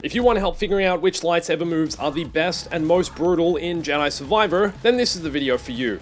If you want help figuring out which lightsaber moves are the best and most brutal in Jedi Survivor, then this is the video for you.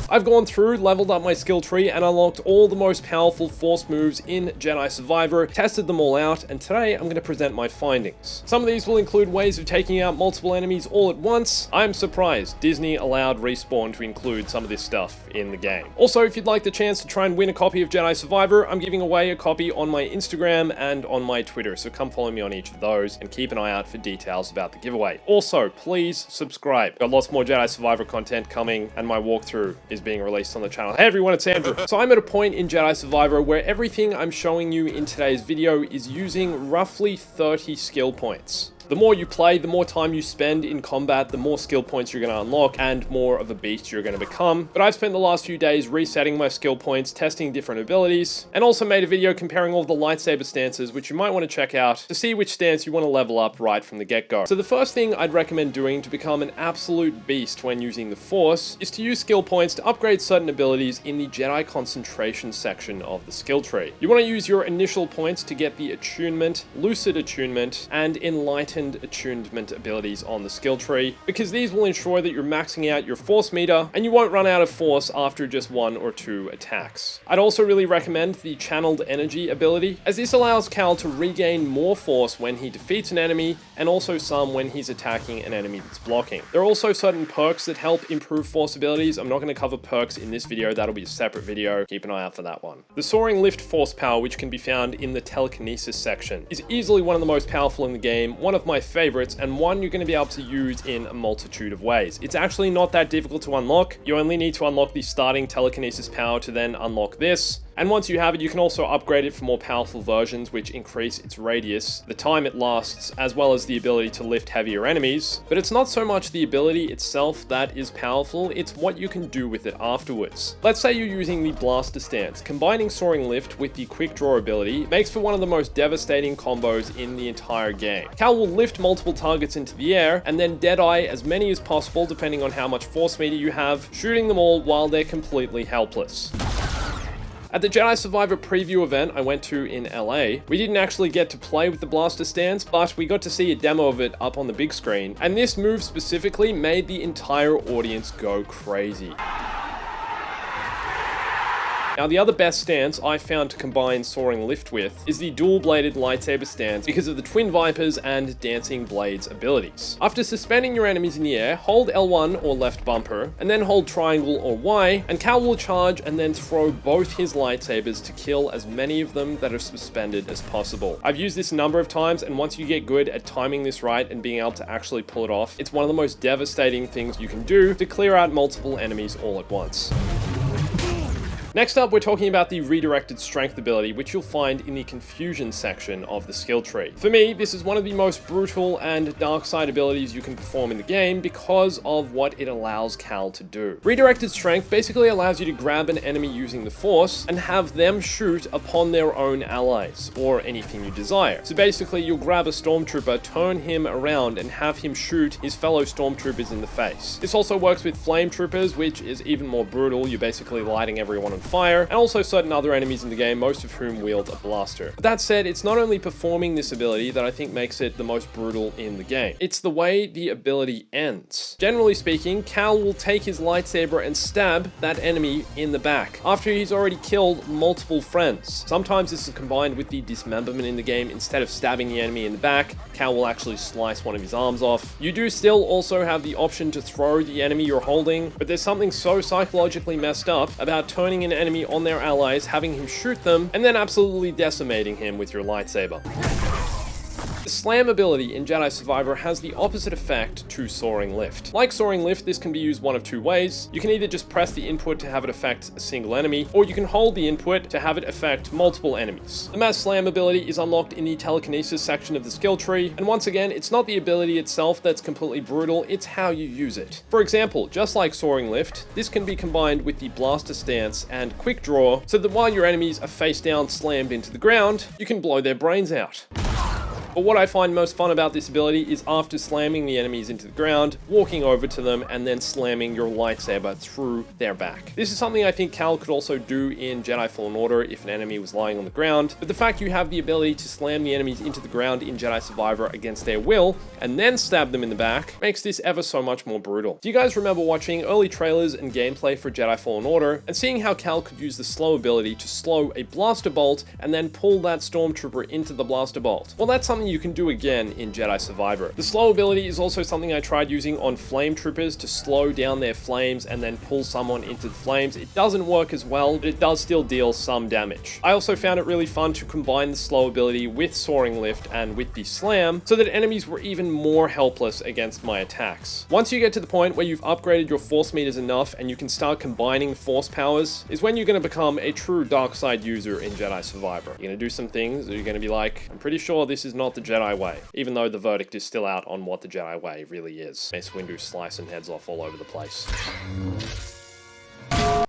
I've gone through, leveled up my skill tree, and unlocked all the most powerful Force moves in Jedi Survivor, tested them all out, and today I'm going to present my findings. Some of these will include ways of taking out multiple enemies all at once. I'm surprised Disney allowed Respawn to include some of this stuff in the game. Also, if you'd like the chance to try and win a copy of Jedi Survivor, I'm giving away a copy on my Instagram and on my Twitter, so come follow me on each of those and keep an eye out for details about the giveaway. Also, please subscribe. Got lots more Jedi Survivor content coming, and my walkthrough is being released on the channel. Hey everyone, it's Andrew. So I'm at a point in Jedi Survivor where everything I'm showing you in today's video is using roughly 30 skill points. The more you play, the more time you spend in combat, the more skill points you're going to unlock and more of a beast you're going to become. But I've spent the last few days resetting my skill points, testing different abilities, and also made a video comparing all the lightsaber stances, which you might want to check out to see which stance you want to level up right from the get-go. So the first thing I'd recommend doing to become an absolute beast when using the Force is to use skill points to upgrade certain abilities in the Jedi concentration section of the skill tree. You want to use your initial points to get the attunement, lucid attunement, and enlightened attunement abilities on the skill tree, because these will ensure that you're maxing out your Force meter and you won't run out of Force after just 1 or 2 attacks. I'd also really recommend the channeled energy ability, as this allows Cal to regain more Force when he defeats an enemy and also some when he's attacking an enemy that's blocking. There are also certain perks that help improve Force abilities. I'm not going to cover perks in this video, that'll be a separate video. Keep an eye out for that one. The Soaring lift Force power, which can be found in the telekinesis section, is easily one of the most powerful in the game, one of my favorites, and one you're going to be able to use in a multitude of ways. It's actually not that difficult to unlock. You only need to unlock the starting telekinesis power to then unlock this. And once you have it, you can also upgrade it for more powerful versions, which increase its radius, the time it lasts, as well as the ability to lift heavier enemies. But it's not so much the ability itself that is powerful, it's what you can do with it afterwards. Let's say you're using the blaster stance. Combining Soaring lift with the quick draw ability makes for one of the most devastating combos in the entire game. Cal will lift multiple targets into the air, and then deadeye as many as possible depending on how much Force meter you have, shooting them all while they're completely helpless. At the Jedi Survivor preview event I went to in LA, we didn't actually get to play with the blaster stance, but we got to see a demo of it up on the big screen, and this move specifically made the entire audience go crazy. Now, the other best stance I found to combine Soaring lift with is the dual-bladed lightsaber stance because of the Twin Vipers and Dancing Blades abilities. After suspending your enemies in the air, hold L1 or left bumper, and then hold triangle or Y, and Cal will charge and then throw both his lightsabers to kill as many of them that are suspended as possible. I've used this a number of times, and once you get good at timing this right and being able to actually pull it off, it's one of the most devastating things you can do to clear out multiple enemies all at once. Next up, we're talking about the redirected strength ability, which you'll find in the confusion section of the skill tree. For me, this is one of the most brutal and dark side abilities you can perform in the game because of what it allows Cal to do. Redirected strength basically allows you to grab an enemy using the Force and have them shoot upon their own allies, or anything you desire. So basically, you'll grab a stormtrooper, turn him around, and have him shoot his fellow stormtroopers in the face. This also works with flame troopers, which is even more brutal. You're basically lighting everyone on fire, and also certain other enemies in the game, most of whom wield a blaster. But that said, it's not only performing this ability that I think makes it the most brutal in the game. It's the way the ability ends. Generally speaking, Cal will take his lightsaber and stab that enemy in the back after he's already killed multiple friends. Sometimes this is combined with the dismemberment in the game. Instead of stabbing the enemy in the back, Cal will actually slice one of his arms off. You do still also have the option to throw the enemy you're holding, but there's something so psychologically messed up about turning an enemy on their allies, having him shoot them, and then absolutely decimating him with your lightsaber. The slam ability in Jedi Survivor has the opposite effect to Soaring lift. Like Soaring lift, this can be used one of two ways. You can either just press the input to have it affect a single enemy, or you can hold the input to have it affect multiple enemies. The mass slam ability is unlocked in the telekinesis section of the skill tree, and once again, it's not the ability itself that's completely brutal, it's how you use it. For example, just like Soaring lift, this can be combined with the blaster stance and quick draw, so that while your enemies are face down slammed into the ground, you can blow their brains out. But what I find most fun about this ability is after slamming the enemies into the ground, walking over to them and then slamming your lightsaber through their back. This is something I think Cal could also do in Jedi Fallen Order if an enemy was lying on the ground, but the fact you have the ability to slam the enemies into the ground in Jedi Survivor against their will and then stab them in the back makes this ever so much more brutal. Do you guys remember watching early trailers and gameplay for Jedi Fallen Order and seeing how Cal could use the slow ability to slow a blaster bolt and then pull that stormtrooper into the blaster bolt? Well, that's something you can do again in Jedi Survivor. The slow ability is also something I tried using on flame troopers to slow down their flames and then pull someone into the flames. It doesn't work as well, but it does still deal some damage. I also found it really fun to combine the slow ability with Soaring Lift and with the slam so that enemies were even more helpless against my attacks. Once you get to the point where you've upgraded your force meters enough and you can start combining force powers is when you're going to become a true dark side user in Jedi Survivor. You're going to do some things that you're going to be like, I'm pretty sure this is not the Jedi way, even though the verdict is still out on what the Jedi way really is. Mace Windu slicing heads off all over the place.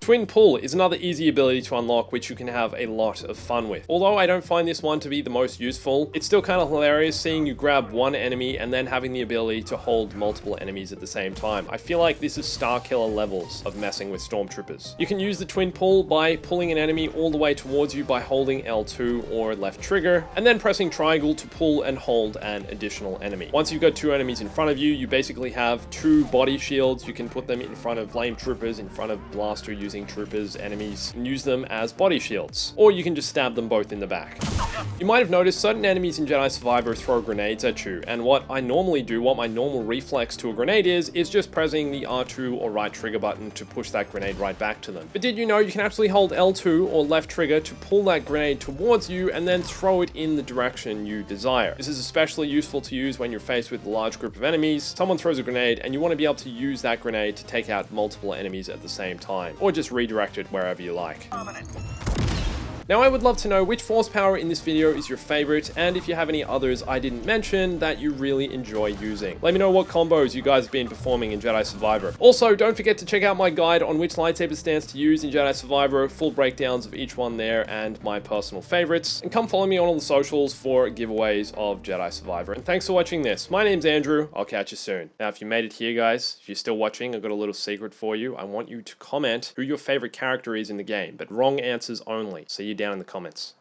Twin Pull is another easy ability to unlock which you can have a lot of fun with. Although I don't find this one to be the most useful, it's still kind of hilarious seeing you grab one enemy and then having the ability to hold multiple enemies at the same time. I feel like this is Star Killer levels of messing with stormtroopers. You can use the Twin Pull by pulling an enemy all the way towards you by holding L2 or left trigger, and then pressing triangle to pull and hold an additional enemy. Once you've got two enemies in front of you, you basically have two body shields. You can put them in front of flame troopers, in front of blaster using troopers, enemies, and use them as body shields. Or you can just stab them both in the back. You might have noticed certain enemies in Jedi Survivor throw grenades at you, and what I normally do, what my normal reflex to a grenade is just pressing the R2 or right trigger button to push that grenade right back to them. But did you know you can actually hold L2 or left trigger to pull that grenade towards you and then throw it in the direction you desire? This is especially useful to use when you're faced with a large group of enemies. Someone throws a grenade and you want to be able to use that grenade to take out multiple enemies at the same time, or just redirect it wherever you like. Now, I would love to know which force power in this video is your favorite, and if you have any others I didn't mention that you really enjoy using. Let me know what combos you guys have been performing in Jedi Survivor. Also, don't forget to check out my guide on which lightsaber stance to use in Jedi Survivor, full breakdowns of each one there, and my personal favorites. And come follow me on all the socials for giveaways of Jedi Survivor. And thanks for watching this. My name's Andrew. I'll catch you soon. Now, if you made it here, guys, if you're still watching, I've got a little secret for you. I want you to comment who your favorite character is in the game, but wrong answers only. See you down in the comments.